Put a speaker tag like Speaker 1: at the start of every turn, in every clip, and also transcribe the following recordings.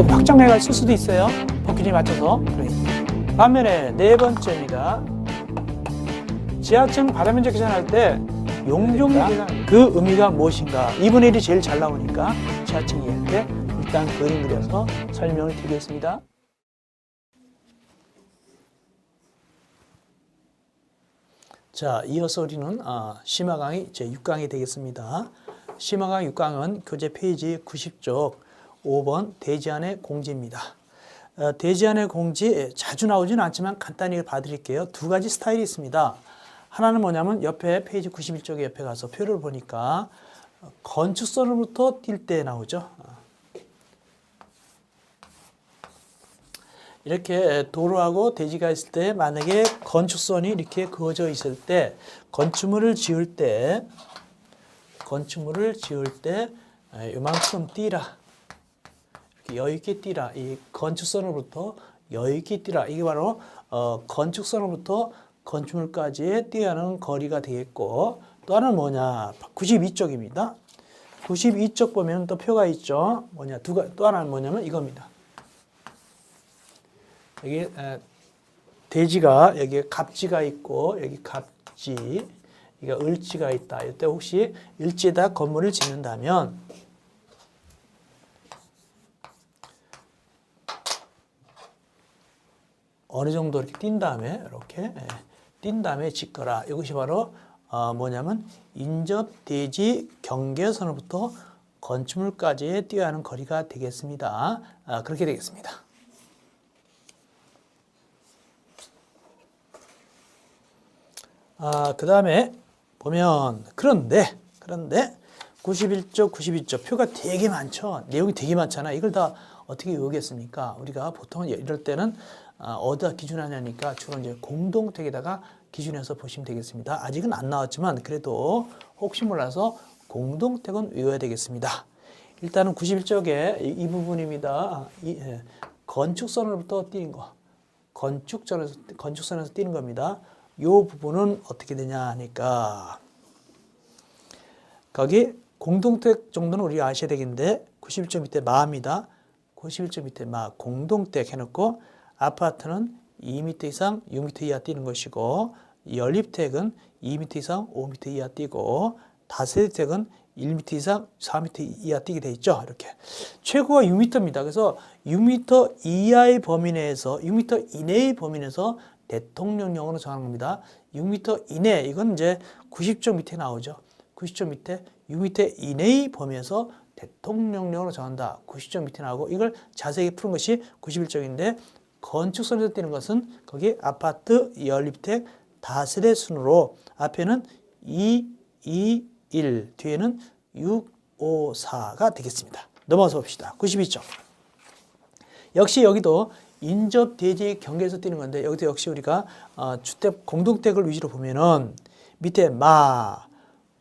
Speaker 1: 좀 확장해가 쓸 수도 있어요. 복귀에 맞춰서. 반면에 네 번째입니다. 지하층 바다 면적 계산할 때 용적률 계산 그 의미가 무엇인가? 2분의 1이 제일 잘 나오니까 지하층 이해할 때 일단 그림 그려서 설명을 드리겠습니다. 자, 이어서 우리는 심화 강의 제6강이 되겠습니다. 심화 강의 6강은 교재 페이지 90쪽 5번 대지안의 공지입니다. 대지안의 공지 자주 나오지는 않지만 간단히 봐드릴게요. 두 가지 스타일이 있습니다. 하나는 뭐냐면 옆에 페이지 91쪽에 옆에 가서 표를 보니까 건축선으로부터 뛸 때 나오죠. 이렇게 도로하고 대지가 있을 때 만약에 건축선이 이렇게 그어져 있을 때 건축물을 지을 때 이만큼 뛰라. 이렇게 여유 있게 뛰라. 이 건축선으로부터 여유 있게 뛰라. 이게 바로 건축선으로부터 건축물까지의 뛰어야 하는 거리가 되겠고, 또 하나는 뭐냐? 92쪽입니다. 92쪽 보면 또 표가 있죠. 뭐냐? 또 하나는 뭐냐면 이겁니다. 여기 대지가 여기에 갑지가 있고 여기 갑지, 이게 을지가 있다. 이때 혹시 을지에다 건물을 짓는다면 어느 정도 이렇게 뛴 다음에 짓거라. 이것이 바로 뭐냐면 인접 대지 경계선으로부터 건축물까지 뛰어야 하는 거리가 되겠습니다. 그렇게 되겠습니다. 그 다음에 보면 그런데 91쪽, 92쪽 표가 되게 많죠. 내용이 되게 많잖아. 이걸 다 어떻게 외우겠습니까? 우리가 보통 이럴 때는 어디다 기준하냐니까 주로 이제 공동택에다가 기준해서 보시면 되겠습니다. 아직은 안 나왔지만 그래도 혹시 몰라서 공동택은 외워야 되겠습니다. 일단은 91쪽에 이 부분입니다. 건축선으로부터 뛰는 거. 건축선에서 뛰는 겁니다. 이 부분은 어떻게 되냐 하니까 거기 공동택 정도는 우리가 아셔야 되겠는데 91점 밑에 마입니다. 91점 밑에 마 공동택 해놓고 아파트는 2m 이상 6m 이하 뛰는 것이고 연립택은 2m 이상 5m 이하 뛰고 다세대택은 1m 이상 4m 이하 뛰게 돼 있죠. 이렇게 최고가 6m입니다. 그래서 6m 이하의 범위 내에서 6m 이내의 범위 내에서 대통령령으로 정하는 겁니다. 6m 이내, 이건 이제 90쪽 밑에 나오죠. 90쪽 밑에 6m 이내의 범위에서 대통령령으로 정한다. 90쪽 밑에 나오고 이걸 자세히 푸는 것이 91쪽인데 건축선에서 뛰는 것은 거기 아파트, 연립택, 다세대 순으로 앞에는 2, 2, 1, 뒤에는 6, 5, 4가 되겠습니다. 넘어서 봅시다. 92쪽. 역시 여기도 인접 대지 경계에서 뛰는 건데 여기도 역시 우리가 주택 공동택을 위주로 보면은 밑에 마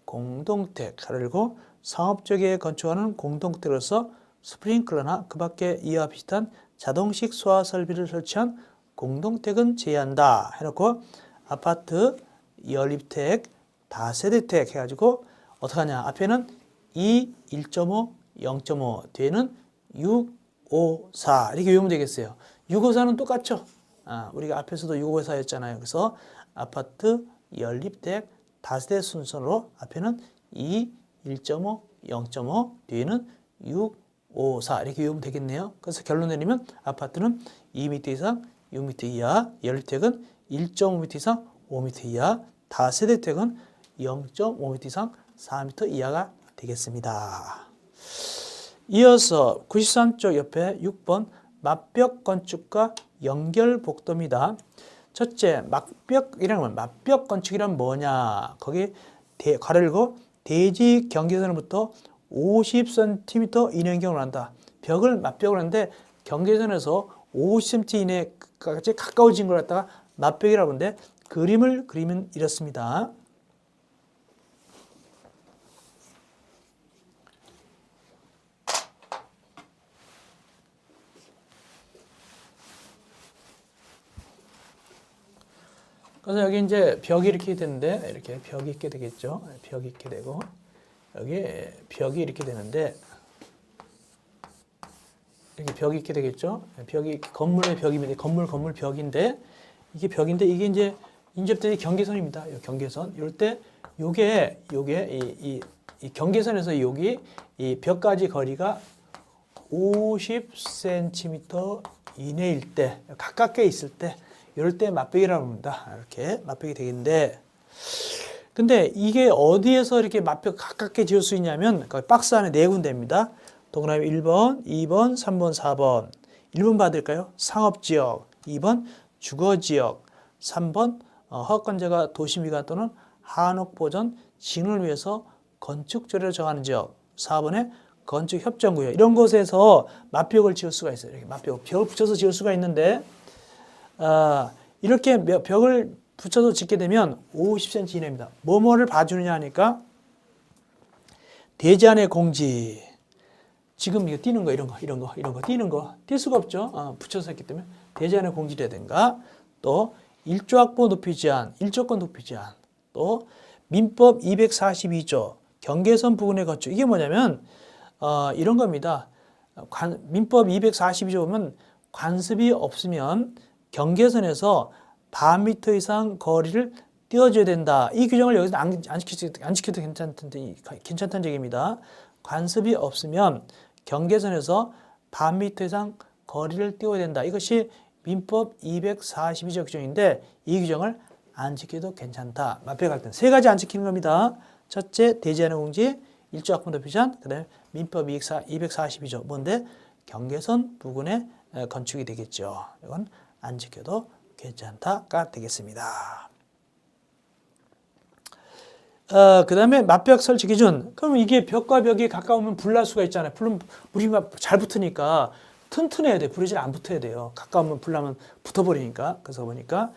Speaker 1: 공동택 가르고 상업적에 건축하는 공동택으로서 스프링클러나 그 밖에 이와 비슷한 자동식 소화 설비를 설치한 공동택은 제외한다 해놓고 아파트, 연립택, 다세대택 해가지고 어떡하냐? 앞에는 2, 1.5, 0.5 뒤에는 6, 5, 4 이렇게 외우면 되겠어요. 654는 똑같죠. 우리가 앞에서도 654였잖아요. 그래서 아파트, 연립택, 다세대 순서로 앞에는 2, 1.5, 0.5 뒤에는 6, 5, 4 이렇게 외우면 되겠네요. 그래서 결론 내리면 아파트는 2m 이상 6m 이하, 연립택은 1.5m 이상 5m 이하, 다세대택은 0.5m 이상 4m 이하가 되겠습니다. 이어서 93쪽 옆에 6번 맞벽 건축과 연결 복도입니다. 첫째, 맞벽이라는 건 맞벽 건축이란 뭐냐? 거기 가르고 대지 경계선으로부터 50cm 이내인 경우를 한다. 벽을 맞벽을 하는데 경계선에서 50cm 이내까지 가까워진 걸 갖다가 맞벽이라고 하는데 그림을 그리면 이렇습니다. 그래서 여기 이제 벽이 이렇게 되는데 이렇게 벽이 있게 되겠죠. 벽이 있게 되고 여기 벽이 이렇게 되는데 이렇게 벽이 있게 되겠죠. 벽이 건물의 벽입니다. 건물 벽인데 이게 벽인데 이게 이제 인접대의 경계선입니다. 이 경계선. 이럴 때 요게 이 경계선에서 여기 이 벽까지 거리가 50cm 이내일 때, 가깝게 있을 때, 이럴 때 맞배기라고 합니다. 이렇게 맞배기 되겠는데, 근데 이게 어디에서 이렇게 맞배기 가깝게 지을 수 있냐면, 박스 안에 네 군데입니다. 동그라미 1번, 2번, 3번, 4번. 1번 받을까요? 상업지역. 2번, 주거지역. 3번, 허가권자가 도시미관 또는 한옥보전 진흥을 위해서 건축조례를 정하는 지역. 4번에 건축협정구역. 이런 곳에서 맞벽을 지을 수가 있어요. 이렇게 벽을 붙여서 지을 수가 있는데, 이렇게 벽을 붙여서 짓게 되면 50cm 이내입니다. 뭐뭐를 봐주느냐 하니까, 대지안의 공지. 지금 이거 띄는 거, 이런 거 띄는 거. 뛸 수가 없죠. 붙여서 했기 때문에. 대지안의 공지라든가, 또 일조확보 높이 제한, 일조권 높이 제한, 또 민법 242조, 경계선 부근의 건축. 이게 뭐냐면, 이런 겁니다. 민법 242조 보면 관습이 없으면 경계선에서 반 미터 이상 거리를 띄워줘야 된다. 이 규정을 여기서 안 지켜도 괜찮다는 얘기입니다. 관습이 없으면 경계선에서 반 미터 이상 거리를 띄워야 된다. 이것이 민법 242조 규정인데 이 규정을 안 지켜도 괜찮다. 맞배갈 때는 세 가지 안 지키는 겁니다. 첫째, 대지안의 공지, 일조확보 높이 제한, 그 다음에 민법 242조. 뭔데? 경계선 부근에 건축이 되겠죠. 이건 안 지켜도 괜찮다가 되겠습니다. 그 다음에 맞벽 설치 기준. 그럼 이게 벽과 벽이 가까우면 불 날 수가 있잖아요. 불이 잘 붙으니까 튼튼해야 돼. 불이 잘 안 붙어야 돼요. 가까우면 불 나면 붙어버리니까. 그래서 보니까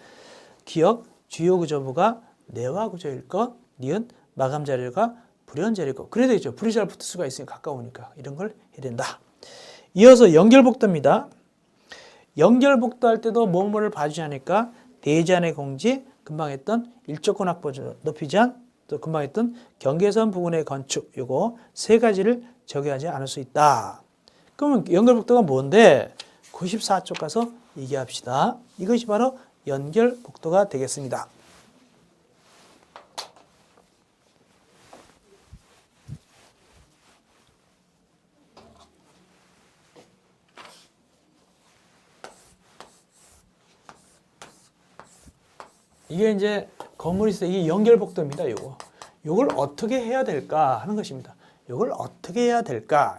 Speaker 1: 기역, 주요 구조부가 내화 구조일 것, 니은, 마감 자료가 불연 자료일 것. 그래야 되겠죠. 불이 잘 붙을 수가 있으니까 가까우니까. 이런 걸 해야 된다. 이어서 연결복도입니다. 연결복도할 때도 뭐뭐를 봐주지 않으니까 대지안의 공지, 금방 했던 일조권 확보 높이 제한, 또 금방 했던 경계선 부근의 건축, 요거 세 가지를 적용하지 않을 수 있다. 그러면 연결복도가 뭔데? 94쪽 가서 얘기합시다. 이것이 바로 연결복도가 되겠습니다. 이게 이제 건물이 있어요. 이게 연결복도입니다. 요걸 어떻게 해야 될까 하는 것입니다. 요걸 어떻게 해야 될까?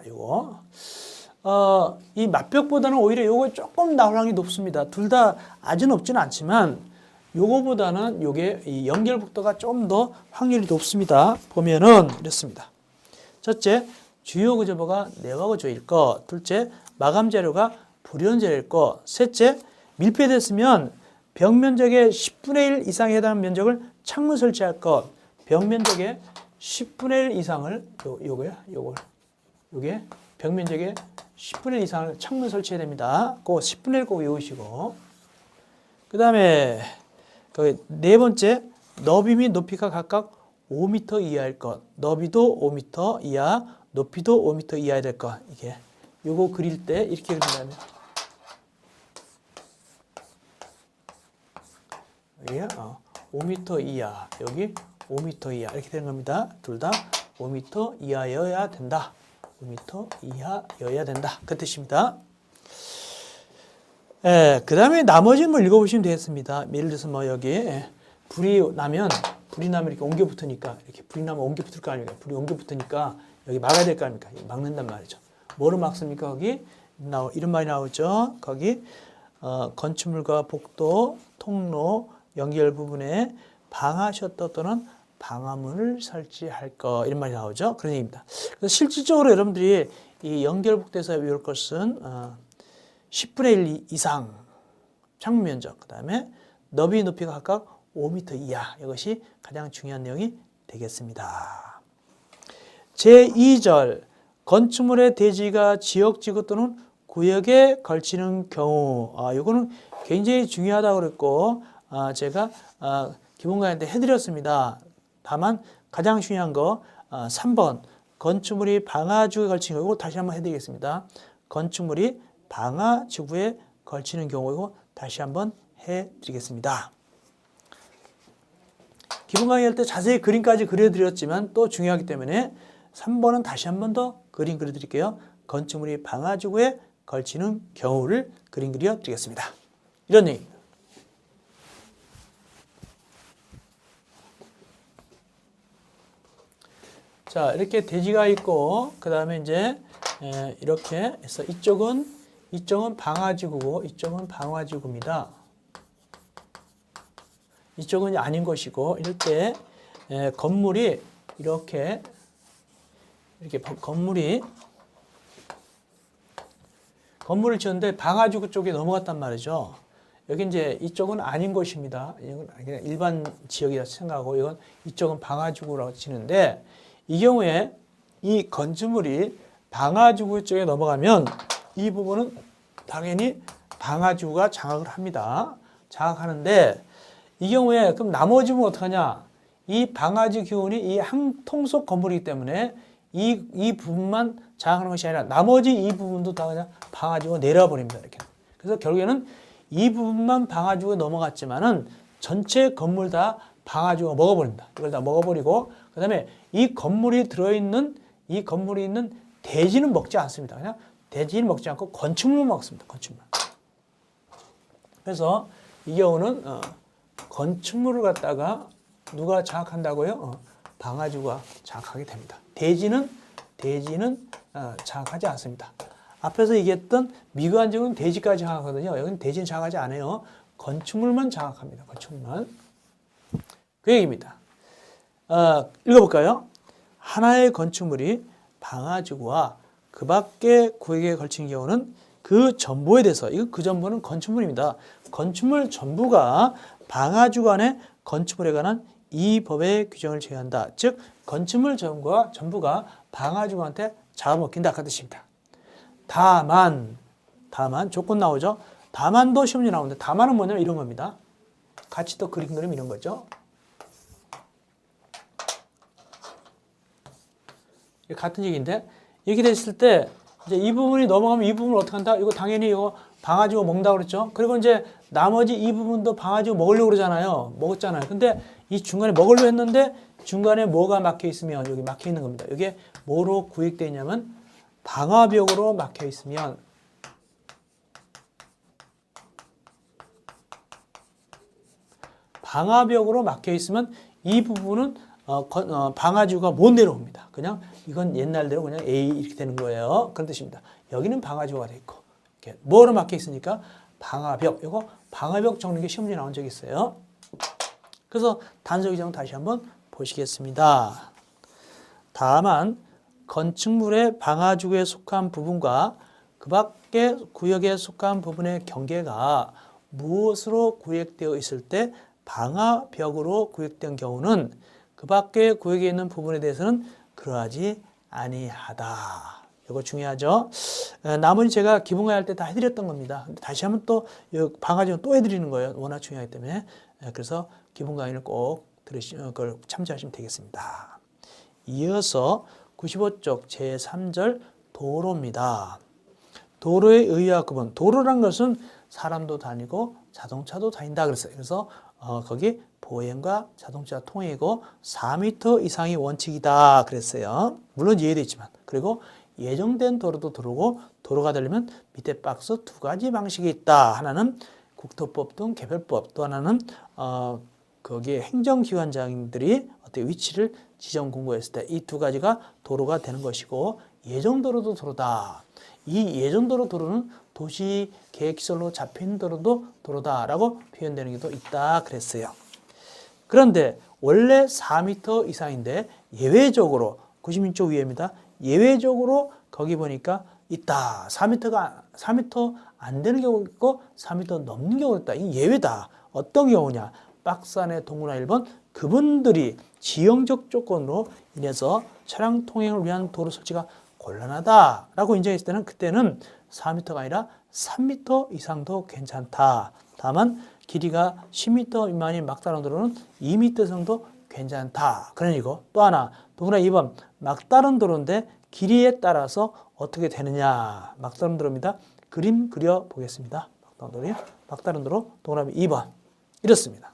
Speaker 1: 이 맞벽보다는 오히려 요거 조금 나올 확률이 높습니다. 둘 다 아주 높지는 않지만 요거보다는 요게 이 연결복도가 좀 더 확률이 높습니다. 보면은 이렇습니다. 첫째, 주요 구조부가 내화 구조일 것. 둘째, 마감 자료가 불연 자료일 것. 셋째, 밀폐됐으면 벽 면적의 10분의 1 이상에 해당하는 면적을 창문 설치할 것. 벽 면적의 10분의 1 이상을 요게 벽 면적의 10분의 1 이상을 창문 설치해야 됩니다. 그 10분의 1 꼭 외우시고. 그다음에 네 번째, 너비 및 높이가 각각 5m 이하일 것. 너비도 5m 이하, 높이도 5m 이하야 될 것. 이게 요거 그릴 때 이렇게 그린다면 여기 5m 이하, 여기 5m 이하 이렇게 되는 겁니다. 둘 다 5m 이하여야 된다. 5m 이하여야 된다. 그 뜻입니다. 그 다음에 나머지는 뭐 읽어보시면 되겠습니다. 예를 들어서 뭐 여기 불이 나면 이렇게 옮겨 붙으니까 이렇게 불이 나면 옮겨 붙을 거 아닙니까? 불이 옮겨 붙으니까 여기 막아야 될 거 아닙니까? 막는단 말이죠. 뭐로 막습니까? 거기 이런 말이 나오죠. 거기 건축물과 복도, 통로, 연결 부분에 방화 셔터 또는 방화문을 설치할 것 이런 말이 나오죠. 그런 얘기입니다. 그래서 실질적으로 여러분들이 이 연결복도에서 외울 것은 10분의 1 이상 창문 면적, 그 다음에 너비 높이가 각각 5m 이하 이것이 가장 중요한 내용이 되겠습니다. 제2절 건축물의 대지가 지역지구 또는 구역에 걸치는 경우 이거는 굉장히 중요하다고 그랬고 제가 기본 강의 때 해드렸습니다. 다만 가장 중요한 거 3번 건축물이 방화지구에 걸치는 경우 다시 한번 해드리겠습니다. 건축물이 방화지구에 걸치는 경우이고 다시 한번 해드리겠습니다. 기본 강의할 때 자세히 그림까지 그려드렸지만 또 중요하기 때문에 3번은 다시 한 번 더 그림 그려드릴게요. 건축물이 방화지구에 걸치는 경우를 그림 그려드리겠습니다. 이런 얘기입니다. 자, 이렇게 대지가 있고 그 다음에 이제 이렇게 해서 이쪽은 방화지구고 이쪽은 방화지구입니다. 이쪽은 아닌 것이고 이럴 때 건물이 이렇게 건물을 지었는데 방화지구 쪽에 넘어갔단 말이죠. 여기 이제 이쪽은 아닌 것입니다. 이건 그냥 일반 지역이라 생각하고 이쪽은 방화지구라고 치는데 이 경우에 이 건축물이 방화지구 쪽에 넘어가면 이 부분은 당연히 방화지구가 장악을 합니다. 장악하는데 이 경우에 그럼 나머지 부분 어떡하냐? 이 방화지구 기운이 이 한 통속 건물이기 때문에 이 부분만 장악하는 것이 아니라 나머지 이 부분도 다 그냥 방화지구가 내려버립니다. 이렇게. 그래서 결국에는 이 부분만 방화지구에 넘어갔지만은 전체 건물 다 방화지구가 먹어버립니다. 이걸 다 먹어버리고 그 다음에 이 건물이 있는 대지는 먹지 않습니다. 그냥 대지는 먹지 않고 건축물만 먹습니다. 건축물. 그래서 이 경우는 건축물을 갖다가 누가 장악한다고요? 방화지구가 장악하게 됩니다. 대지는 장악하지 않습니다. 앞에서 얘기했던 미관지구는 대지까지 장악하거든요. 여기는 대지는 장악하지 않아요. 건축물만 장악합니다. 건축물만. 그 얘기입니다. 읽어볼까요? 하나의 건축물이 방화지구와 그 밖의 구역에 걸친 경우는 그 전부에 대해서, 그 전부는 건축물입니다. 건축물 전부가 방화지구 안에 건축물에 관한 이 법의 규정을 제외한다. 즉 건축물 전부가 방화지구한테 잡아먹힌다 그 뜻입니다. 다만 조건 나오죠. 다만도 시험지 나오는데 다만은 뭐냐면 이런 겁니다. 같이 또 그림 이런 거죠. 같은 얘기인데 이렇게 됐을 때 이제 이 부분이 넘어가면 이 부분을 어떻게 한다? 이거 당연히 이거 방화지구 먹는다고 그랬죠. 그리고 이제 나머지 이 부분도 방화지구 먹으려고 그러잖아요. 먹었잖아요. 근데 이 중간에 먹으려고 했는데 중간에 뭐가 막혀 있으면 여기 막혀 있는 겁니다. 이게 뭐로 구획되어 있냐면 방화벽으로 막혀 있으면 이 부분은 방화지구가 못 내려옵니다. 그냥 이건 옛날대로 그냥 A 이렇게 되는 거예요. 그런 뜻입니다. 여기는 방화지구가 돼 있고 이렇게 뭐로 막혀 있으니까 방화벽. 이거 방화벽 적는 게 시험지에 나온 적이 있어요. 그래서 단서 규정 다시 한번 보시겠습니다. 다만 건축물의 방화지구에 속한 부분과 그 밖의 구역에 속한 부분의 경계가 무엇으로 구획되어 있을 때 방화벽으로 구획된 경우는 그 밖의 구역에 있는 부분에 대해서는 그러하지 아니하다. 이거 중요하죠. 나머지 제가 기본강의 할 때 다 해드렸던 겁니다. 다시 한번 또 방화지구 또 해드리는 거예요. 워낙 중요하기 때문에. 그래서 기본 강의를 꼭 그걸 참조하시면 되겠습니다. 이어서 95쪽 제3절 도로입니다. 도로의 의의와 구분. 도로란 것은 사람도 다니고 자동차도 다닌다 그랬어요. 그래서 거기 보행과 자동차 통행이고 4m 이상이 원칙이다 그랬어요. 물론 이해되어 있지만. 그리고 예정된 도로도 도로고 도로가 되려면 밑에 박스 두 가지 방식이 있다. 하나는 국토법 등 개별법, 또 하나는 거기에 행정기관장들이 어떤 위치를 지정 공고했을 때 이 두 가지가 도로가 되는 것이고 예정도로도 도로다. 이 예정도로 도로는 도시계획시설로 잡힌 도로도 도로다라고 표현되는 경우도 있다 그랬어요. 그런데 원래 4m 이상인데 예외적으로 96쪽 위에입니다. 예외적으로 거기 보니까 있다. 4m 안 되는 경우 있고 4m 넘는 경우가 있다. 이 예외다. 어떤 경우냐? 박스 안에 동그라미 1번 그분들이 지형적 조건으로 인해서 차량 통행을 위한 도로 설치가 곤란하다라고 인정했을 때는 그때는 4m가 아니라 3m 이상도 괜찮다. 다만 길이가 10m 미만인 막다른 도로는 2m 정도 괜찮다. 그런 얘기고 또 하나 동그라미 2번 막다른 도로인데 길이에 따라서 어떻게 되느냐. 막다른 도로입니다. 그림 그려 보겠습니다. 막다른 도로 동그라미 2번. 이렇습니다.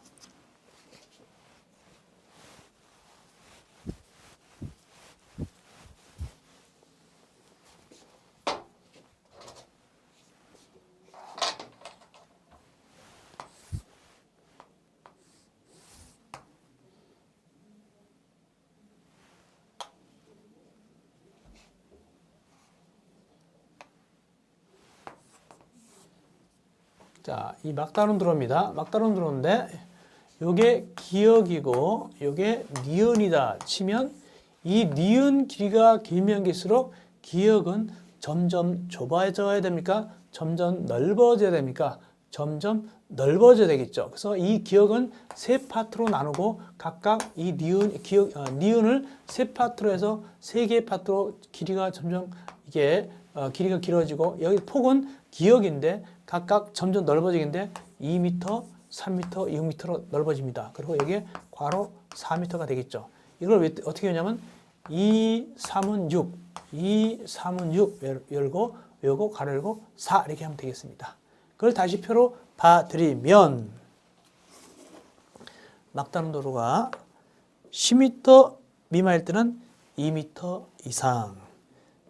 Speaker 1: 자, 이 막다른 도로입니다. 막다른 도로인데 요게 기역이고 요게 니은이다 치면 이 니은 길이가 길면 길수록 기역은 점점 좁아져야 됩니까? 점점 넓어져야 됩니까? 점점 넓어져야 되겠죠. 그래서 이 기역은 세 파트로 나누고 각각 이 니은을 세 파트로 해서 세 개의 파트로 길이가 점점 이게 길이가 길어지고 여기 폭은 기역인데 각각 점점 넓어지는데 2m, 3m, 6m로 넓어집니다. 그리고 여기에 괄호 4m가 되겠죠. 이걸 어떻게 하냐면 2, 3은 6, 2, 3은 6 열고 요거 가로 열고 4 이렇게 하면 되겠습니다. 그걸 다시 표로 봐드리면 막다른 도로가 10m 미만일 때는 2m 이상,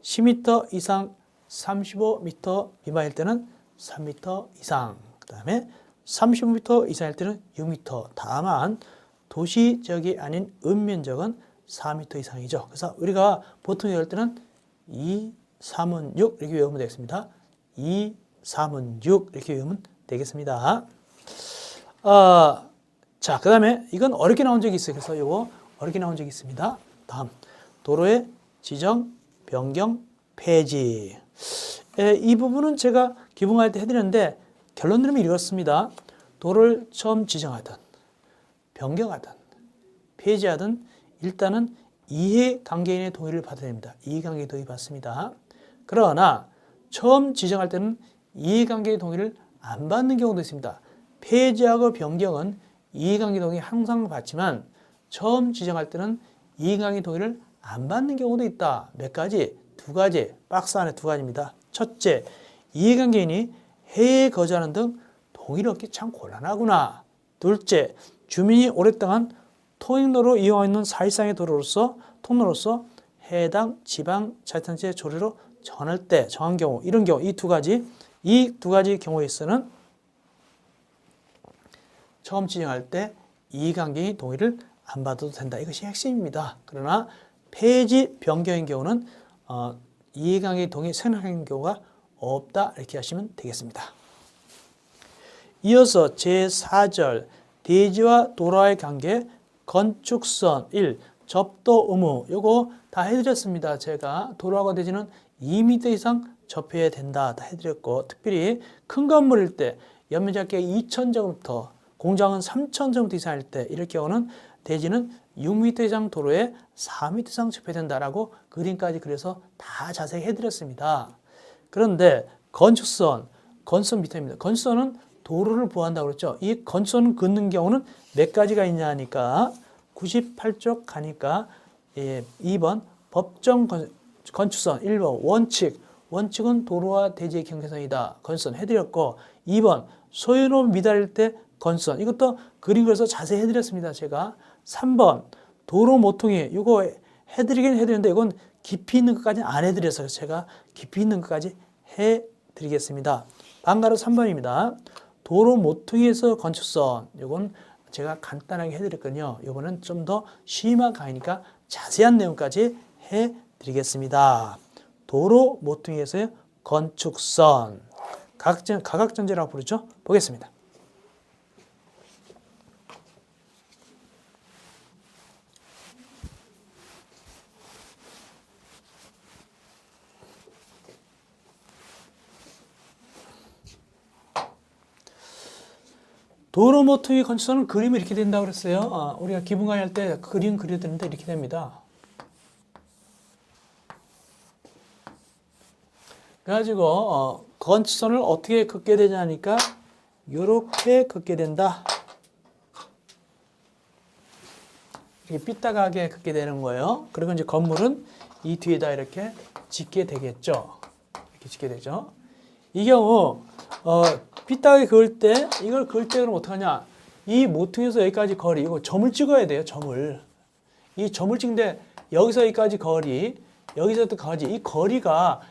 Speaker 1: 10m 이상 35m 미만일 때는 3m 이상, 그 다음에 35m 이상일 때는 6m. 다만 도시 지역이 아닌 읍면적은 4m 이상이죠. 그래서 우리가 보통 외울 때는 2, 3은 6 이렇게 외우면 되겠습니다. 2, 3은 6 이렇게 외우면 되겠습니다. 자, 그 다음에 이건 어렵게 나온 적이 있어요. 그래서 이거 어렵게 나온 적이 있습니다. 다음, 도로의 지정, 변경, 폐지. 이 부분은 제가 기본할 때 해드렸는데 결론 내리면 이렇습니다. 도로를 처음 지정하든 변경하든 폐지하든 일단은 이해관계인의 동의를 받아야 됩니다. 이해관계의 동의 받습니다. 그러나 처음 지정할 때는 이해관계의 동의를 안 받는 경우도 있습니다. 폐지하고 변경은 이해관계 동의 항상 받지만 처음 지정할 때는 이해관계 동의를 안 받는 경우도 있다. 몇 가지? 두 가지. 박스 안에 두 가지입니다. 첫째, 이해관계인이 해외에 거주하는 등 동의를 얻기 참 곤란하구나. 둘째, 주민이 오랫동안 통행로로 이용하고 있는 사실상의 통로로서 해당 지방자치단체 조례로 정할 때 정한 경우, 이런 경우 이 두 가지 경우에 있어서는 처음 지정할 때 이해관계인 동의를 안 받아도 된다. 이것이 핵심입니다. 그러나 폐지 변경인 경우는 이해관계 동의 생략하는 경우가 없다. 이렇게 하시면 되겠습니다. 이어서 제4절 대지와 도로와의 관계 건축선 1 접도 의무 요거 다 해드렸습니다. 제가 도로하고 대지는 2m 이상 접해야 된다. 다 해드렸고 특별히 큰 건물일 때 연면적이 2,000제곱미터 공장은 3,000제곱미터 이상일 때 이럴 경우는 대지는 6m 이상 도로에 4m 이상 접해야 된다라고 그림까지 그려서 다 자세히 해드렸습니다. 그런데 건축선 밑에입니다. 건축선은 도로를 보호한다고 그랬죠. 이 건축선을 긋는 경우는 몇 가지가 있냐 하니까 98쪽 가니까 2번 법정 건축선 1번 원칙은 도로와 대지의 경계선이다. 건축선 해드렸고 2번 소유로 미달일 때 건축선 이것도 그림 그려서 자세히 해드렸습니다. 제가 3번 도로 모퉁이 이거 해드리긴 해드렸는데 이건 깊이 있는 것까지는 안 해드려서 제가 깊이 있는 것까지 해드리겠습니다. 방가로 3번입니다. 도로 모퉁이에서 건축선 이건 제가 간단하게 해드렸거든요. 이거는 좀 더 심한 강의니까 자세한 내용까지 해드리겠습니다. 도로 모퉁이에서의 건축선 가각전제라고 부르죠. 보겠습니다. 도로 모퉁이 건축선은 그림이 이렇게 된다고 그랬어요. 우리가 기본 강의 할 때 그림 그려드는데 이렇게 됩니다. 그래가지고 건축선을 어떻게 긋게 되냐니까 이렇게 긋게 된다. 이렇게 삐딱하게 긋게 되는 거예요. 그리고 이제 건물은 이 뒤에다 이렇게 짓게 되겠죠. 이렇게 짓게 되죠. 이 경우 삐딱하게 그을 때 이걸 그을 때 그럼 어떡하냐? 이 모퉁이에서 여기까지 거리 이거 점을 찍어야 돼요. 점을. 이 점을 찍는데 여기서 여기까지 거리 여기서부터 거리 이 거리가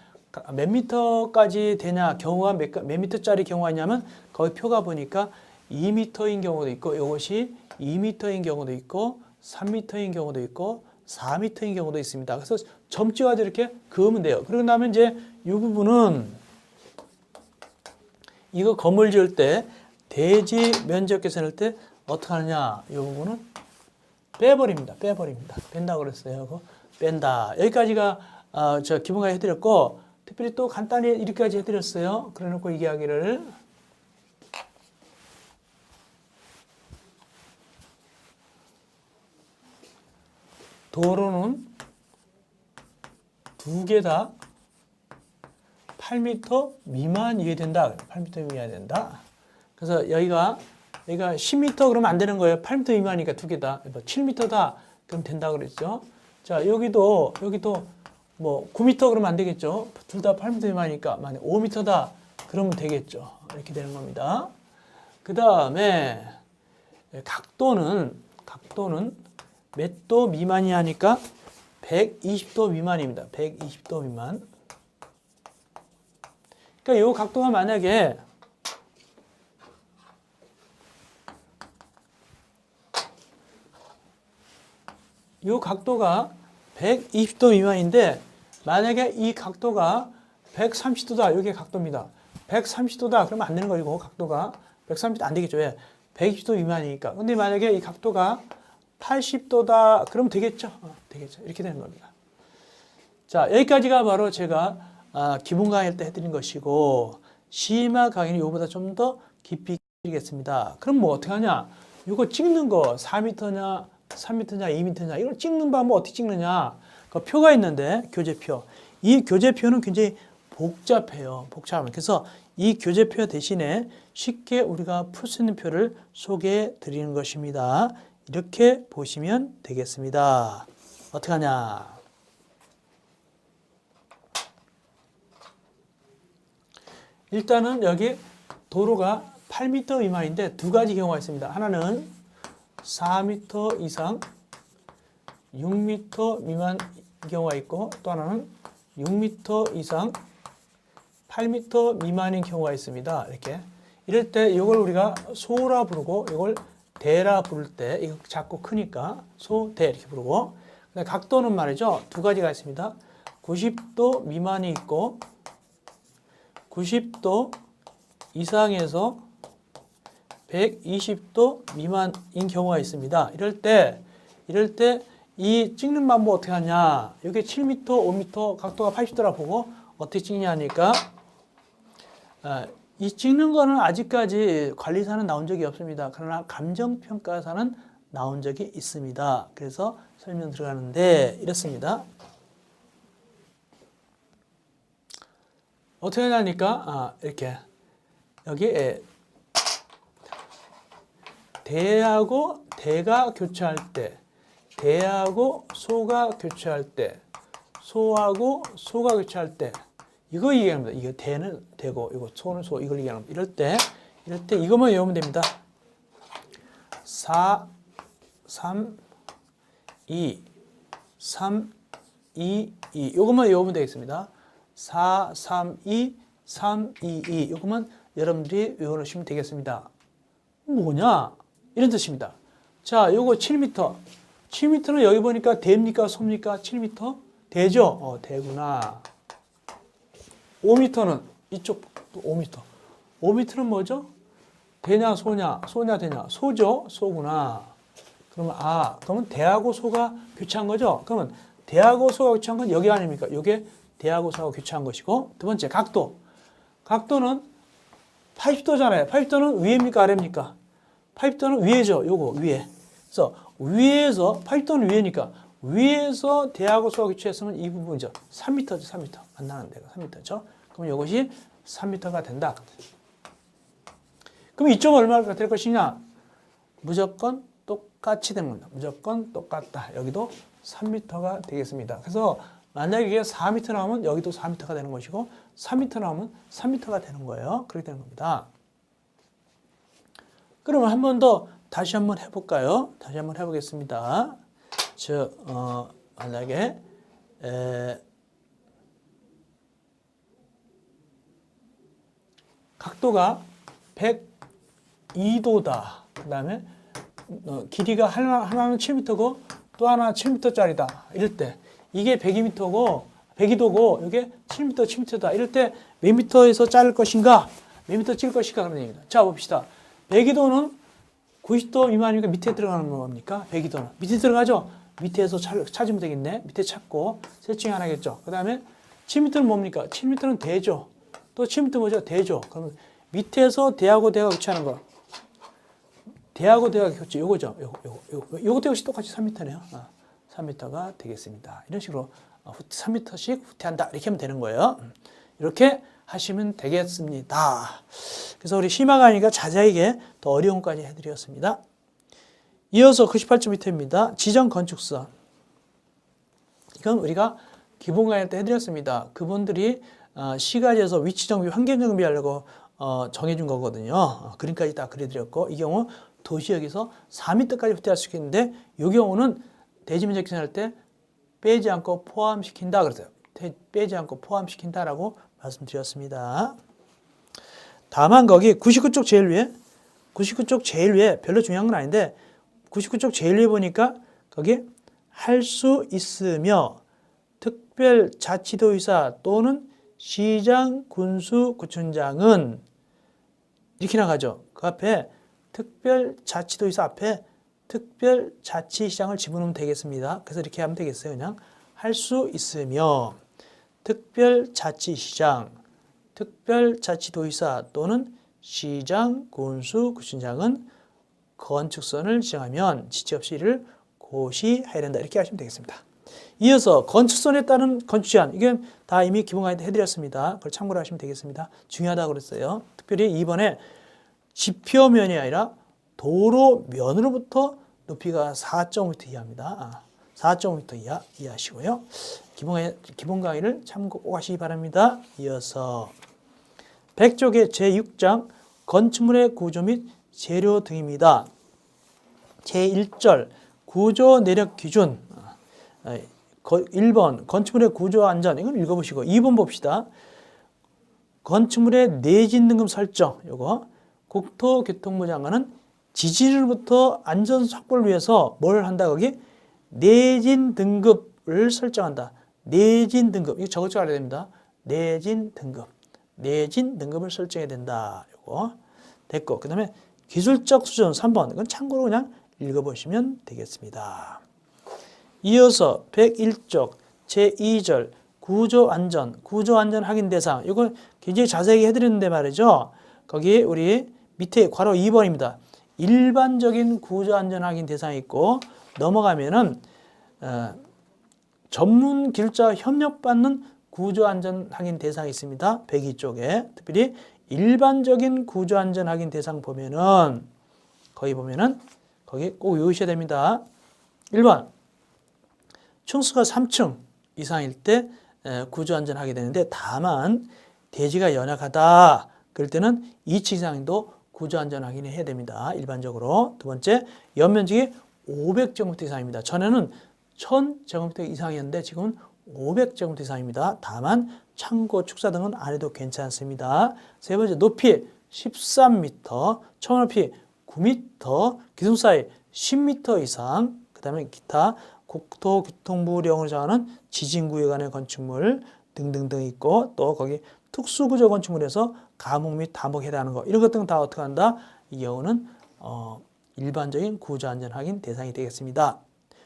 Speaker 1: 몇 미터까지 되냐 경우가 몇 미터짜리 경우가 있냐면 거기 표가 보니까 2미터인 경우도 있고 이것이 2미터인 경우도 있고 3미터인 경우도 있고 4미터인 경우도 있습니다. 그래서 점 찍어가지고 이렇게 그으면 돼요. 그러고 나면 이제 이 부분은 이거 건물 지을 때 대지 면적 계산할 때 어떻게 하느냐 이 부분은 빼버립니다. 뺀다고 그랬어요. 그거 뺀다. 여기까지가 저 기본까지 해드렸고 특별히 또 간단히 이렇게까지 해드렸어요. 그래 놓고 이 이야기를 도로는 두 개 다 8m 미만이어야 된다. 8m 미만이어야 된다. 그래서 여기가 10m 그러면 안 되는 거예요. 8m 미만이니까 두 개 다. 7m다. 그럼 된다 그랬죠. 자, 여기도 뭐 9m 그러면 안 되겠죠. 둘 다 8m 미만이니까 만약 5m다. 그러면 되겠죠. 이렇게 되는 겁니다. 그 다음에 각도는 몇 도 미만이 하니까 120도 미만입니다. 120도 미만. 그러니까 이 각도가 만약에 이 각도가 120도 미만인데 만약에 이 각도가 130도다. 이게 각도입니다. 130도다. 그러면 안 되는 거고 각도가 130도 안 되겠죠. 왜? 120도 미만이니까. 근데 만약에 이 각도가 80도다. 그러면 되겠죠. 되겠죠. 이렇게 되는 겁니다. 자, 여기까지가 바로 제가 기본 강의할 때 해드린 것이고 심화 강의는 이거보다 좀 더 깊이 드리겠습니다. 그럼 뭐 어떻게 하냐? 이거 찍는 거 4m냐, 3m냐, 2m냐 이걸 찍는 방법 어떻게 찍느냐? 그 표가 있는데 교재표. 이 교재표는 굉장히 복잡해요. 그래서 이 교재표 대신에 쉽게 우리가 풀 수 있는 표를 소개해 드리는 것입니다. 이렇게 보시면 되겠습니다. 어떻게 하냐? 일단은 여기 도로가 8m 미만인데 두 가지 경우가 있습니다. 하나는 4m 이상 6m 미만 경우가 있고 또 하나는 6m 이상 8m 미만인 경우가 있습니다. 이렇게 이럴 때 이걸 우리가 소라 부르고 이걸 대라 부를 때 이거 작고 크니까 소, 대 이렇게 부르고 각도는 말이죠. 두 가지가 있습니다. 90도 미만이 있고 90도 이상에서 120도 미만인 경우가 있습니다. 이럴 때 이 찍는 방법 어떻게 하냐? 이게 7m, 5m 각도가 80도라 보고 어떻게 찍냐 하니까 이 찍는 거는 아직까지 관리사는 나온 적이 없습니다. 그러나 감정평가사는 나온 적이 있습니다. 그래서 설명 들어가는데 이렇습니다. 어떻게 하냐니까 이렇게 여기 대하고 대가 교차할 때 대하고 소가 교차할 때 소하고 소가 교차할 때 이거 얘기합니다. 이거 대는 대고 이거 소는 소 이걸 얘기합니다. 이럴 때 이것만 외우면 됩니다. 4, 3, 2, 3, 2, 2 이것만 외우면 되겠습니다. 4, 3, 2, 3, 2, 2 이것만 여러분들이 외워놓으시면 되겠습니다. 뭐냐? 이런 뜻입니다. 자, 요거 7m. 7m는 여기 보니까 대입니까? 소입니까? 7m? 대죠? 대구나. 5m는 이쪽 5m. 5m는 뭐죠? 대냐, 소냐? 소냐, 대냐? 소죠? 소구나. 그러면 대하고 소가 교차한 거죠? 그러면 대하고 소가 교차한 건 여기 아닙니까? 이게 대하고 소가 교차한 것이고 두 번째 각도. 각도는 80도잖아요. 80도는 위입니까? 아래입니까? 80도는 위에죠. 요거 위에. 그래서 위에서 80도는 위에니까 위에서 대하고 소가 교차했으면 이 부분이죠. 3m죠. 3m. 만나는 데가 3m죠. 그럼 이것이 3m가 된다. 그럼 이쪽은 얼마가 될 것이냐? 무조건 똑같이 되는 겁니다. 무조건 똑같다. 여기도 3m가 되겠습니다. 그래서 만약에 이게 4m 나오면 여기도 4m가 되는 것이고 3m 나오면 3m가 되는 거예요. 그렇게 되는 겁니다. 그러면 한 번 더 다시 한번 해볼까요? 다시 한번 해보겠습니다. 만약에 각도가 102도다. 그 다음에 길이가 하나는 7m고 또 하나 7m짜리다. 이럴 때 이게 102m고 102도고 이게 7m, 7m다. 이럴 때 몇 미터에서 자를 것인가? 몇 미터 찔 것인가? 그런 얘기입니다. 자, 봅시다. 102도는 90도 미만이니까 밑에 들어가는 겁니까? 102도는. 밑에 들어가죠? 밑에서 찾으면 되겠네. 밑에 찾고 셋 중에 하나겠죠. 그 다음에 7m는 뭡니까? 7m는 대죠. 또 7m 뭐죠? 대죠. 그러면 밑에서 대하고 대가 교체하는 거. 대하고 대가 교체. 요거죠. 요것도 역시 똑같이 3m네요. 3m가 되겠습니다. 이런 식으로 3m씩 후퇴한다. 이렇게 하면 되는 거예요. 이렇게 하시면 되겠습니다. 그래서 우리 심화 강의가 자세하게 더 어려운 것까지 해드렸습니다. 이어서 98.2입니다. 지정 건축선. 이건 우리가 기본 강의 때 해드렸습니다. 그분들이 시가지에서 위치 정비, 환경 정비하려고 정해준 거거든요. 그림까지 다 그려드렸고, 이 경우 도시역에서 4m까지 후퇴할 수 있겠는데, 이 경우는 대지면적 계산할 때 빼지 않고 포함시킨다 그랬어요. 빼지 않고 포함시킨다라고 말씀드렸습니다. 다만 거기 99쪽 제일 위에, 99쪽 제일 위에 별로 중요한 건 아닌데 99쪽 제일 위에 보니까 거기 할 수 있으며 특별자치도의사 또는 시장, 군수, 구청장은 이렇게 나가죠. 그 앞에 특별자치도의사 앞에 특별자치시장을 집어넣으면 되겠습니다. 그래서 이렇게 하면 되겠어요. 그냥 할 수 있으며 특별자치시장, 특별자치도의사 또는 시장, 군수, 구청장은 건축선을 지정하면 지체 없이 이를 고시해야 된다. 이렇게 하시면 되겠습니다. 이어서 건축선에 따른 건축제한. 이건 다 이미 기본 강의 때 해드렸습니다. 그걸 참고로 하시면 되겠습니다. 중요하다고 그랬어요. 특별히 이번에 지표면이 아니라 도로면으로부터 높이가 4.5m 이하입니다. 4.5m 이하 이해하시고요. 기본 강의를 참고 꼭 하시기 바랍니다. 이어서 100쪽의 제6장 건축물의 구조 및 재료 등입니다. 제1절 구조 내력 기준. 1번 건축물의 구조 안전. 이건 읽어보시고 2번 봅시다. 건축물의 내진 등급 설정. 요거 국토교통부 장관은 지진으로부터 안전 확보를 위해서 뭘 한다 거기? 내진 등급을 설정한다. 내진 등급. 이거 적어줘 알아야 됩니다. 내진 등급. 내진 등급을 설정해야 된다. 요거 됐고. 그 다음에 기술적 수준 3번. 이건 참고로 그냥 읽어보시면 되겠습니다. 이어서 101쪽 제2절 구조안전. 구조안전 확인 대상. 이거 굉장히 자세하게 해드렸는데 말이죠. 거기 우리 밑에 괄호 2번입니다. 일반적인 구조안전 확인 대상이 있고 넘어가면은 전문 기술자 협력받는 구조안전 확인 대상이 있습니다. 102쪽에 특별히 일반적인 구조안전 확인 대상 보면은 거기 보면은 거기 꼭 외우셔야 됩니다. 1번 층수가 3층 이상일 때 구조안전 하게 되는데 다만 대지가 연약하다 그럴 때는 2층 이상도 구조안전 확인을 해야 됩니다. 일반적으로. 두 번째, 연면적이 500제곱미터 이상입니다. 전에는 1000제곱미터 이상이었는데 지금은 500제곱미터 이상입니다. 다만 창고, 축사 등은 안 해도 괜찮습니다. 세 번째, 높이 13m, 청원 높이 9m, 기둥사이 10m 이상, 그 다음에 기타 국토교통부령으로 정하는 지진구역안의 건축물 등등등 있고 또 거기 특수구조 건축물에서 감옥 및 담옥에 해당하는 거 이런 것들은 다 어떻게 한다? 이 경우는 일반적인 구조안전 확인 대상이 되겠습니다.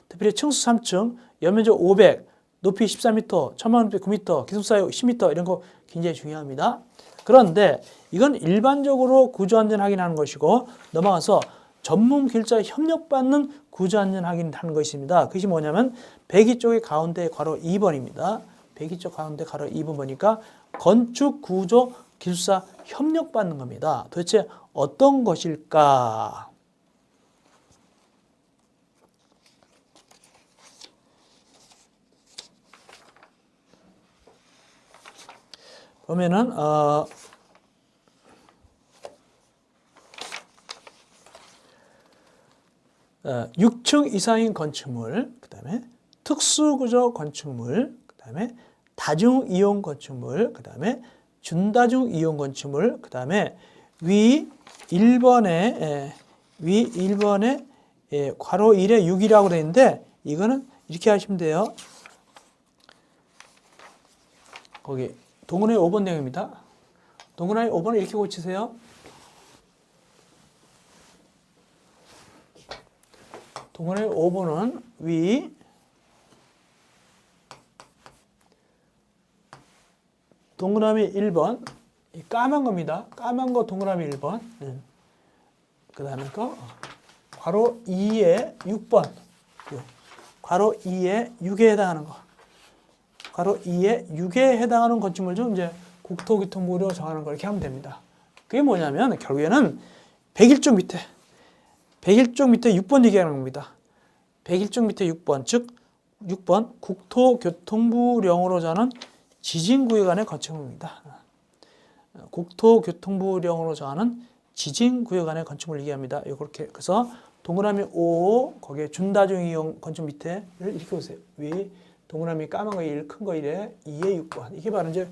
Speaker 1: 특별히 층수 3층, 연면적 500, 높이 13m, 천막 높이 9m, 기둥사이 10m 이런 거 굉장히 중요합니다. 그런데 이건 일반적으로 구조안전 확인하는 것이고 넘어가서 전문 기술자 협력받는 구조안전 확인하는 것이 있습니다. 그것이 뭐냐면 102쪽의 가운데 괄호 2번입니다. 102쪽 가운데 괄호 2번 보니까 건축 구조 기술사 협력받는 겁니다. 도대체 어떤 것일까? 보면은 6층 이상인 건축물, 그 다음에 특수구조 건축물, 그 다음에 다중이용 건축물, 그 다음에 준다중이용 건축물, 그 다음에 위 1번에 괄호 1에 6이라고 되어 있는데 이거는 이렇게 하시면 돼요. 거기 동그라미 5번 내용입니다. 동그라미 5번을 이렇게 고치세요. 동그라미 5번은 위 동그라미 1번 까만 겁니다. 까만 거 동그라미 1번. 그 다음에 거 괄호 2에 6번. 괄호 2에 6에 해당하는 거. 괄호 2에 6에 해당하는 건축물 중 이제 국토교통부로 정하는 걸 이렇게 하면 됩니다. 그게 뭐냐면 결국에는 101쪽 밑에 6번 얘기하는 겁니다. 101쪽 밑에 6번, 즉 6번 국토교통부령으로 정하는 지진구역 안의 건축물입니다. 국토교통부령으로 정하는 지진구역 안의 건축물을 얘기합니다. 이렇게 그래서 동그라미 5 거기에 준다중이용 건축 밑에를 이렇게 보세요. 위 동그라미 까만 거 1, 큰 거 1에 2에 6번. 이게 바로 이제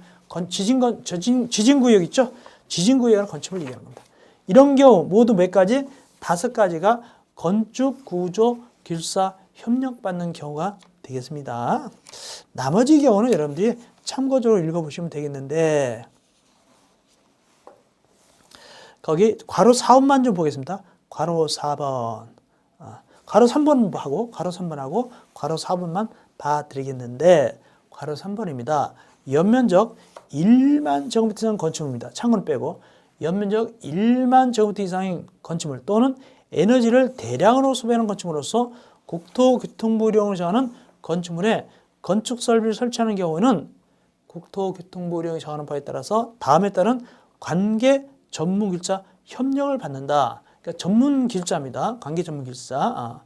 Speaker 1: 지진구역 있죠? 지진구역의 건축물을 얘기하는 겁니다. 이런 경우 모두 몇 가지? 5가지가 건축, 구조, 길사, 협력받는 경우가 되겠습니다. 나머지 경우는 여러분들이 참고적으로 읽어보시면 되겠는데 거기 괄호 4번만 좀 보겠습니다. 괄호 4번. 괄호 3번 하고 괄호 3번하고 괄호 4번만 봐드리겠는데 괄호 3번입니다. 연면적 1만 제곱미터 이상 건축물입니다. 창문을 빼고 연면적 1만 제곱미터 이상인 건축물 또는 에너지를 대량으로 소비하는 건축물로서 국토교통부령을 정하는 건축물에 건축설비를 설치하는 경우에는 국토교통부령이 정하는 바에 따라서 다음에 따른 관계 전문길자 협력을 받는다. 그러니까 전문길자입니다. 관계 전문길자.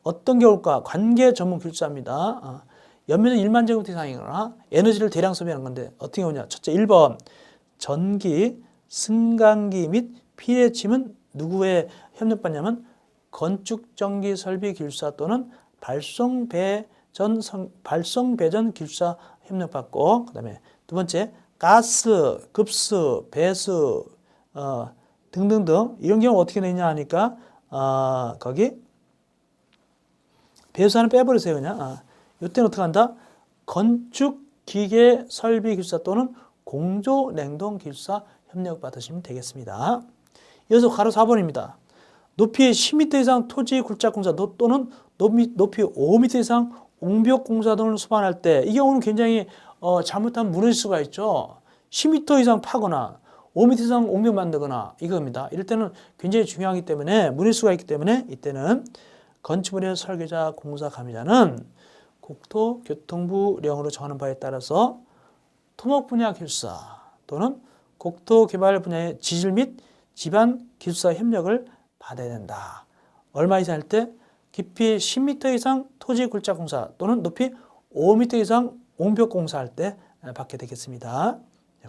Speaker 1: 어떤 경우일까? 관계 전문길자입니다. 연면적 1만 제곱미터 이상이거나 에너지를 대량 소비하는 건데 어떻게 오냐? 첫째 1번 전기, 승강기 및 피해침은 누구에 협력받냐면 건축전기설비길사 또는 발송배전 길사 협력받고 그 다음에 두 번째 가스, 급수, 배수 등등등 이런 경우 어떻게 되냐 하니까 거기 배수하는 빼버리세요 그냥. 이때는 어떻게 한다? 건축기계 설비길사 또는 공조냉동길사 협력받으시면 되겠습니다. 이어서 괄호 4번입니다. 높이 10m 이상 토지 굴착공사 또는 높이 5m 이상 옹벽공사 등을 수반할 때 이 경우는 굉장히 잘못하면 무너질 수가 있죠. 10m 이상 파거나 5m 이상 옹벽 만들거나 이겁니다. 이럴 때는 굉장히 중요하기 때문에 무너질 수가 있기 때문에 이때는 건축물의 설계자 공사 감의자는 국토교통부령으로 정하는 바에 따라서 토목 분야 길사 또는 국토개발 분야의 지질 및 지반 길사 협력을 받아야 된다. 얼마 이상 할 때? 깊이 10m 이상 토지 굴착 공사 또는 높이 5m 이상 옹벽 공사할 때 받게 되겠습니다.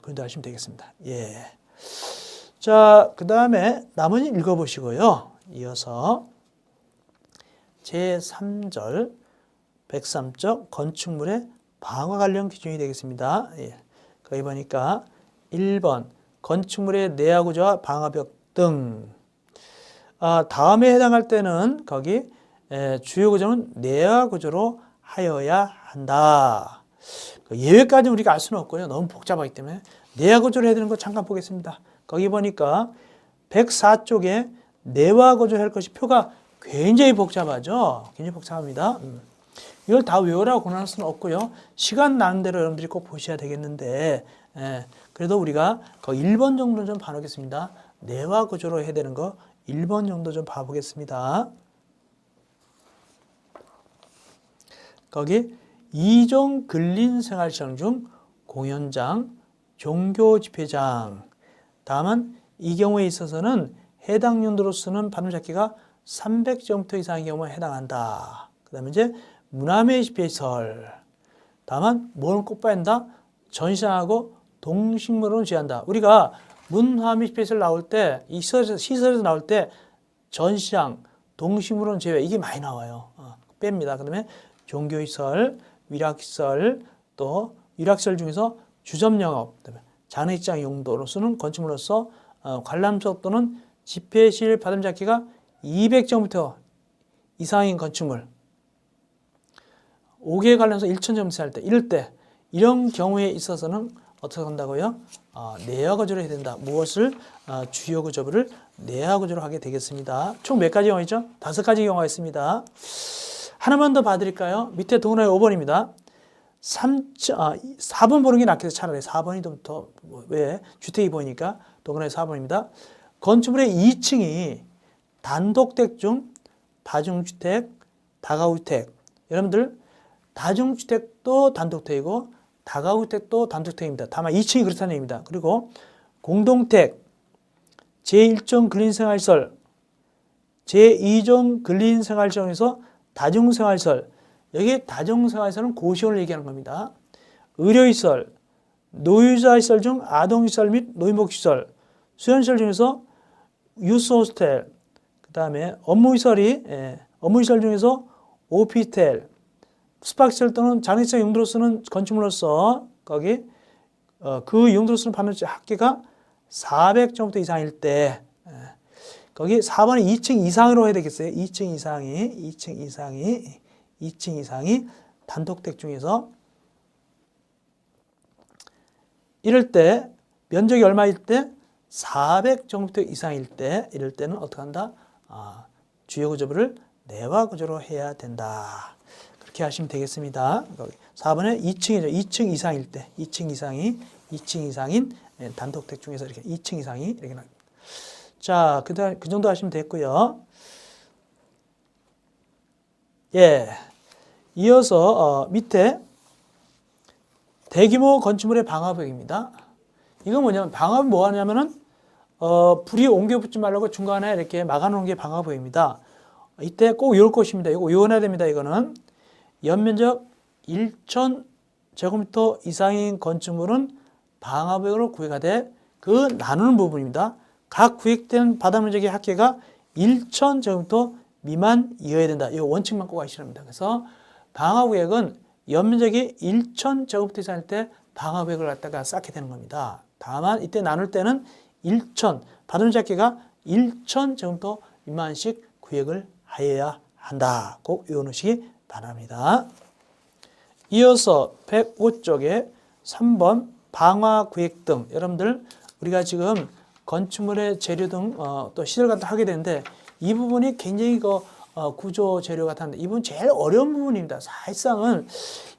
Speaker 1: 그런데 하시면 되겠습니다. 예. 자, 그 다음에 나머지 읽어보시고요. 이어서 제3절 103쪽 건축물의 방화 관련 기준이 되겠습니다. 예. 거기 보니까 1번 건축물의 내화 구조와 방화벽 등 다음에 해당할 때는 거기 주요 구조는 내화 구조로 하여야 한다. 예외까지 우리가 알 수는 없고요. 너무 복잡하기 때문에 내화 구조를 해야 되는 거 잠깐 보겠습니다. 거기 보니까 104쪽에 내화 구조를 할 것이 표가 굉장히 복잡하죠. 굉장히 복잡합니다. 이걸 다 외우라고 권할 수는 없고요. 시간 나는 대로 여러분들이 꼭 보셔야 되겠는데 그래도 우리가 그 1번 정도 좀 봐놓겠습니다. 내화 구조로 해야 되는 거 1번 정도 좀 봐보겠습니다. 거기 이종 근린생활시설 중 공연장, 종교집회장 다만 이 경우에 있어서는 해당 용도로 쓰는 발음잡기가 300제곱미터 이상의 경우에 해당한다. 그 다음에 이제 문화매 집회시설 다만 뭘 꼭 봐야 한다? 전시장하고 동식물은 제한다. 우리가 문화 및 스페이스를 나올 때, 이 시설에서 나올 때 전시장, 동식물은 제외 이게 많이 나와요. 뺍니다. 그다음에 종교시설, 위락시설, 또 위락시설 중에서 주점영업, 그다음에 장례식장 용도로 쓰는 건축물로서 관람석 또는 집회실 받음잡기가 200제곱미터 이상인 건축물 5개에 관련해서 1,000제곱미터 할 때, 이럴 때 이런 경우에 있어서는 어떻게 한다고요? 내화 구조를 해야 된다. 무엇을? 주요 구조를 내화 구조로 하게 되겠습니다. 총 몇 가지 경우이죠? 5가지 경우가 있습니다. 하나만 더 봐드릴까요? 밑에 동그라미 5번입니다. 4번 보는 게 낫겠어요. 차라리 4번이 좀 더, 왜? 주택이 보이니까 동그라미 4번입니다. 건축물의 2층이 단독택 중 다중주택, 다가구주택. 여러분들 다중주택도 단독택이고 다가구주택도 단독택입니다. 다만 2층이 그렇다는 얘기입니다. 그리고 공동택, 제1종 근린생활시설, 제2종 근린생활시설에서 다중생활시설, 여기 다중생활시설은 고시원을 얘기하는 겁니다. 의료시설, 노유자시설 중 아동시설 및 노인복지시설, 수련시설 중에서 유스호스텔, 그 다음에 업무시설 중에서 오피스텔, 숙박시설 또는 장례식장 용도로 쓰는 건축물로서 거기 그 용도로 쓰는 반도체 합계가 400제곱미터 이상일 때 거기 4번에 2층 이상으로 해야 되겠어요. 2층 이상이 단독택 중에서 이럴 때 면적이 얼마일 때 400제곱미터 이상일 때 이럴 때는 어떻게 한다? 주요 구조물을 내화 구조로 해야 된다. 그렇게 하시면 되겠습니다. 4번에 2층이죠. 2층 이상일 때 2층 이상인 단독택 중에서 이렇게 2층 이상이 이렇게 나옵니다. 자, 그 정도 하시면 됐고요. 예. 이어서 밑에 대규모 건축물의 방화벽입니다. 이건 뭐냐면 방화벽 뭐 하냐면은 불이 옮겨 붙지 말라고 중간에 이렇게 막아놓은 게 방화벽입니다. 이때 꼭 외울 것입니다. 이거 외워놔야 됩니다. 이거는 연면적 1,000제곱미터 이상인 건축물은 방화벽으로 구획가 돼 그 나누는 부분입니다. 각 구획된 바닥면적의 합계가 1,000제곱미터 미만이어야 된다. 이 원칙만 꼭 아시셔야 합니다. 그래서 방화구역은 연면적이 1,000제곱미터 이상일 때 방화구역을 갖다가 쌓게 되는 겁니다. 다만 이때 나눌 때는 1,000, 바닥면적 합계가 1,000제곱미터 미만씩 구역을 하여야 한다. 꼭 외워놓으시기 바랍니다. 이어서 105쪽에 3번 방화구획 등 여러분들 우리가 지금 건축물의 재료 등 또 시설 같은 거 하게 되는데 이 부분이 굉장히 구조 재료 같은데 이 부분 제일 어려운 부분입니다. 사실상은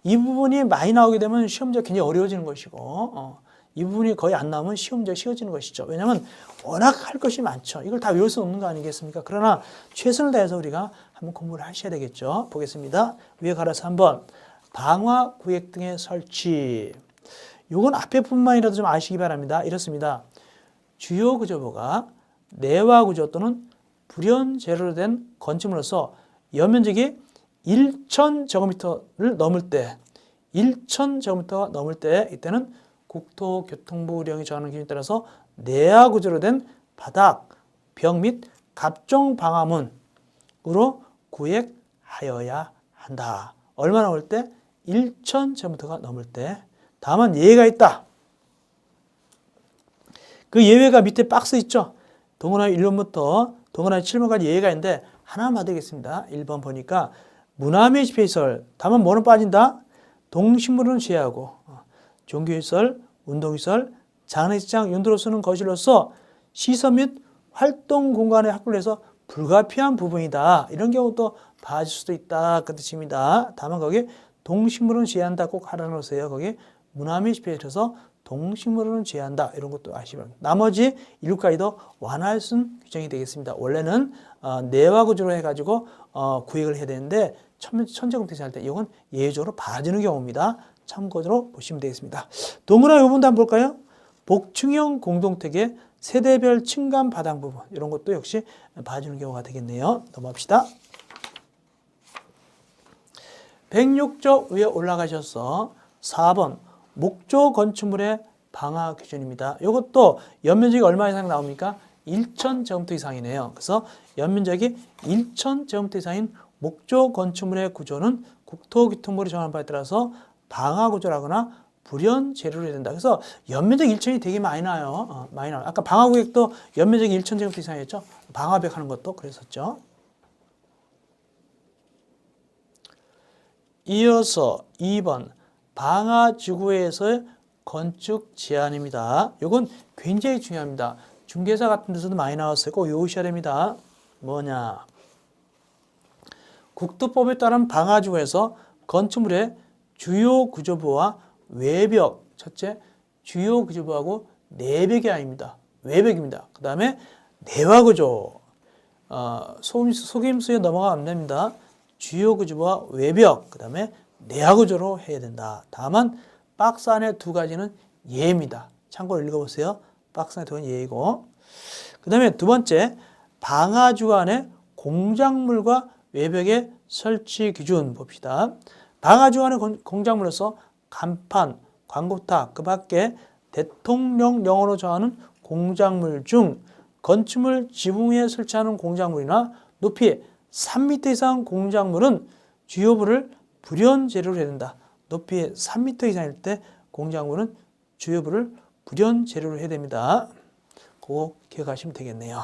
Speaker 1: 이 부분이 많이 나오게 되면 시험 문제가 굉장히 어려워지는 것이고 이 부분이 거의 안 나오면 시험 문제가 쉬워지는 것이죠. 왜냐하면 워낙 할 것이 많죠. 이걸 다 외울 수 없는 거 아니겠습니까? 그러나 최선을 다해서 우리가 한번 공부를 하셔야 되겠죠. 보겠습니다. 위에 가려서 한번 방화구획 등의 설치. 이건 앞에 부분만이라도 좀 아시기 바랍니다. 이렇습니다. 주요 구조부가 내화 구조 또는 불연 재료로 된 건축물로서 연면적이 1,000제곱미터를 넘을 때 1,000제곱미터가 넘을 때 이때는 국토교통부령이 정하는 기준에 따라서 내화 구조로 된 바닥, 벽 및 갑종 방화문으로 구획하여야 한다. 얼마 넘을 때? 1,000제곱미터가 넘을 때. 다만 예외가 있다. 그 예외가 밑에 박스 있죠? 동그라미 1번부터 동그라미 7번까지 예외가 있는데 하나만 봐드리겠습니다. 1번 보니까 문화 및 집회시설. 다만 뭐는 빠진다? 동식물은 제외하고 종교시설, 운동시설, 장례식장 용도로 쓰는 거실로서 시설 및 활동 공간에 확보를 해서 불가피한 부분이다. 이런 경우도 봐줄 수도 있다. 그 뜻입니다. 다만 거기에 동식물은 제한다. 꼭 알아놓으세요. 거기 문화 및 집회시설에서 동식물은 제한다. 이런 것도 아시면 나머지 7가지도 완화할순 규정이 되겠습니다. 원래는 내화 구조로 해가지고 구획을 해야 되는데 1,000제곱미터 이상 할 때 이건 예외적으로 봐주는 경우입니다. 참고로 보시면 되겠습니다. 동그라미 부분도 한번 볼까요? 복층형 공동택의 세대별 층간 바닥 부분 이런 것도 역시 봐주는 경우가 되겠네요. 넘어갑시다. 106쪽 위에 올라가셔서 4번 목조 건축물의 방화 기준입니다. 이것도 연면적이 얼마 이상 나옵니까? 1,000제곱미터 이상이네요. 그래서 연면적이 1,000제곱미터 이상인 목조 건축물의 구조는 국토교통부로 정하는 바에 따라서 방화 구조라거나 불연 재료로 해야 된다. 그래서 연면적 1,000이 되게 많이 나요. 많이 나요. 아까 방화구역도 연면적이 1,000제곱미터 이상이었죠. 방화벽 하는 것도 그랬었죠. 이어서 2번 방화지구에서의 건축 제한입니다. 이건 굉장히 중요합니다. 중개사 같은 데서도 많이 나왔어요. 꼭 외우셔야 됩니다. 뭐냐? 국토법에 따른 방화지구에서 건축물의 주요 구조부와 외벽, 첫째, 주요 구조부하고 내벽이 아닙니다. 외벽입니다. 그 다음에 내화구조, 속임수에 넘어가면 안 됩니다. 주요 구조부와 외벽, 그 다음에 내화구조로 해야 된다. 다만 박스 안에 두 가지는 예입니다. 참고로 읽어보세요. 박스 안에 두 가지는 예이고, 그 다음에 두 번째, 방화지구 안에 공작물과 외벽의 설치 기준 봅시다. 방화지구 안에 공작물로서 간판, 광고탑, 그 밖에 대통령령으로 정하는 공작물 중 건축물 지붕 위에 설치하는 공작물이나 높이 3m 이상 공작물은 주요부를 불연 재료로 해야 된다. 높이 3m 이상일 때 공작물은 주요부를 불연 재료로 해야 됩니다. 그거 기억하시면 되겠네요.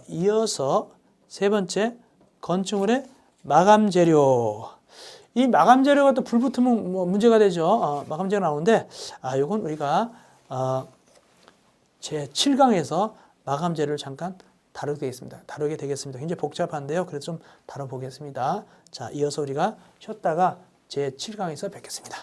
Speaker 1: 이어서 세 번째, 건축물의 마감 재료. 이 마감 재료가 또 불 붙으면 뭐 문제가 되죠. 마감 재료 나오는데, 요건 우리가 제 7강에서 마감 재료를 잠깐 다루게 되겠습니다. 굉장히 복잡한데요. 그래서 좀 다뤄보겠습니다. 자, 이어서 우리가 쉬었다가 제 7강에서 뵙겠습니다.